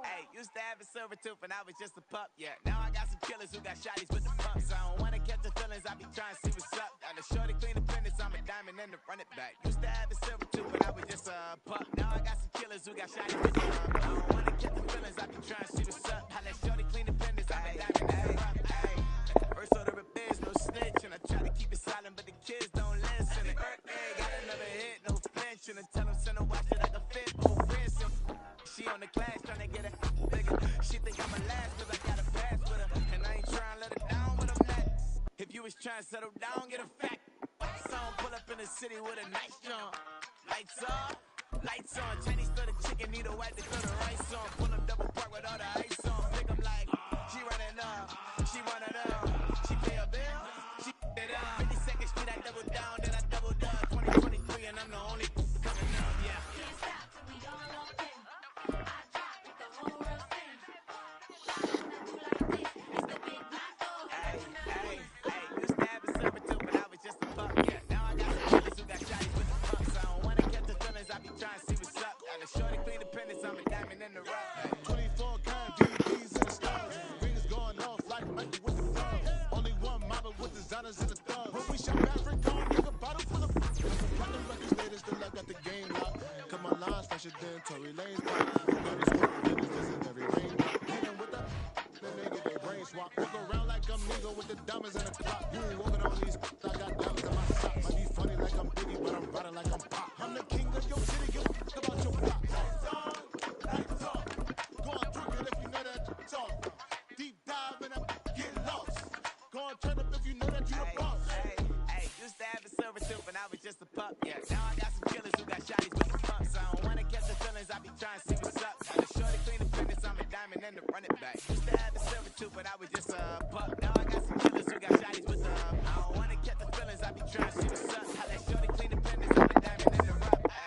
Speaker 10: Hey, used to have a silver tooth and I was just a pup, yeah. Now I got some killers who got shotties with the pumps. I don't wanna catch the feelings, I be trying to see what's up. Got a shorty clean the fitness, I'm a diamond and to run it back. Used to have a silver tooth but I was just a pup. Now I got some killers who got shotties with the pumps. I don't wanna catch the feelings, I be trying to see what's up. I let shorty clean the fitness, I'm a diamond and to run it back. First order of biz, no snitch, and I try to keep it silent, but the kids don't listen. And birthday, got another hit, no flinch, and I tell them send her watch it like a fit, oh ransom. She on the class trying to get a bigger. She think I'm a last cause I got a pass with her. And I ain't trying to let her down, but I'm not. If you was trying to settle down, get a fact. Song pull up in the city with a nice jump. Lights off, lights on. Chinese for the chicken, need a wipe to throw the rice on. Pull up double park with all the ice on. Pick 'em like, she running up, she running up. She pay a bill, she it up. 52nd Street, I double down, then I double up. 2023 and I'm the only coming up, yeah.
Speaker 9: Can't stop till we all locked in. I drop it, the whole world sing. When I do like this, it's the big black dog.
Speaker 10: Hey, used to have a silver tooth, but I was just a pup, yeah. Now I got some killers who got shotties with the pumps. I don't wanna catch the feelings, I be trying to see what's up. Got a shorty clean the pendants, I'm a diamond in the rough. Hey.
Speaker 11: 24 kind DVDs in the stars. Rings going off like Michael with the thugs. Only one model with designers in the thugs. When we shop Africa, nigga, bottle full of platinum records, latest, still I got the game locked. Cut my lines fresher than Tory Lane's pop. Dirty smoke, niggas listen every raindrop. Hanging with the nigga, they brain swap. Walk around like I'm nigga with the diamonds in the clock. You ain't walking on these, I got diamonds in my sock. Might be funny like I'm Biggie, but I'm riding like I'm Pop. I'm the king of your city, give a about your block. Lights on, lights off. Go on, twerk it if you know that talk. Deep dive and I get lost. Go on, turn up if you know that you the boss.
Speaker 10: Hey, used to have a silver tooth and I was just a pup, yeah. Now I got some killers who got shotties with the pumps. I don't wanna catch the feelings, I be trying to see what's up. Got a shorty clean the fitness, I'm a diamond and to run it back. Used to have a silver tooth but I was just a pup. Now I got some killers who got shotties with the I don't wanna catch the feelings, I be trying to see what's up. I let shorty clean the fitness, I'm a diamond and to run it back.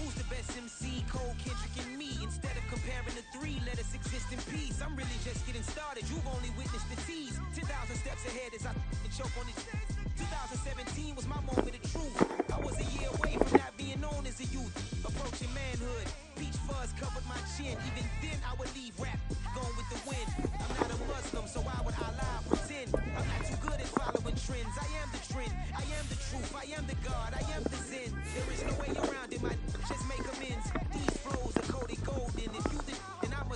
Speaker 12: Who's the best MC? Cole, Kendrick, and me. Instead of comparing the three, let us exist in peace. I'm really just getting started. You've only witnessed the tease. 10,000 steps ahead as I choke on it. 2017 was my moment of truth. I was a year away from not being known as a youth. Approaching manhood. Peach fuzz covered my chin. Even then, I would leave rap going with the wind. I'm not a Muslim, so why would Allah pretend? I'm not too good at following trends. I am the trend. I am the truth. I am the God. I am the Zen. There is no way around it. My just make amends. These flows are coded golden. If you then I'm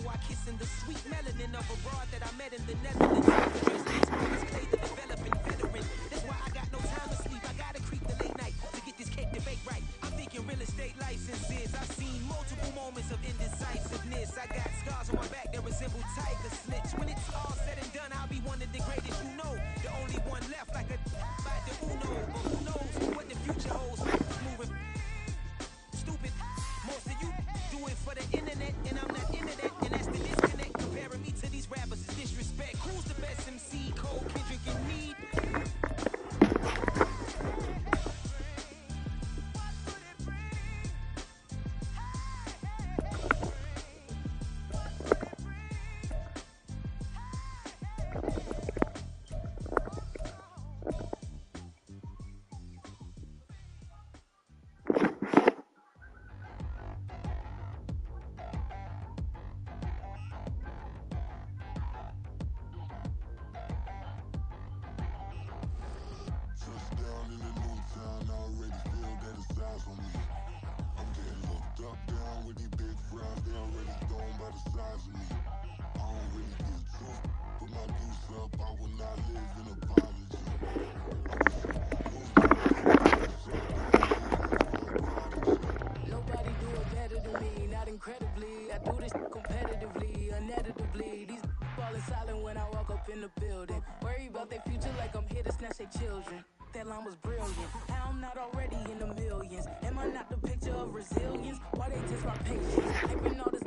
Speaker 12: while kissing the sweet melanin of a broad that I met in the Netherlands. Play the developing veteran. That's why I got no time to sleep. I gotta creep the late night to get this cake to bake right. I'm thinking real estate licenses. I've seen multiple moments of indecisiveness. I got scars on my back that resemble tiger slits. When it's all said and done, I'll be one of the greatest you know. The only one left, like a by the Uno. But who knows what the future holds? Moving stupid. Most of you do it for the internet, and I'm not into that. And that's the disconnect. Comparing me to these rappers is disrespect. Who's the best MC? Cole, Kendrick, and me?
Speaker 5: Touchdown in the new town, I already feel that it's eyes on me. I'm getting looked up, down with these big frowns, they already thrown by the size of me. I don't really get truth, put my deuce up, I will not live in apology.
Speaker 13: Nobody do it better than me, not incredibly. I do this competitively, uneditably. These falling silent when I walk up in the building. Worry about their future like I'm here to snatch their children. That line was brilliant. How I'm not already in the millions. Am I not the picture of resilience? Why they test my patience? Having all this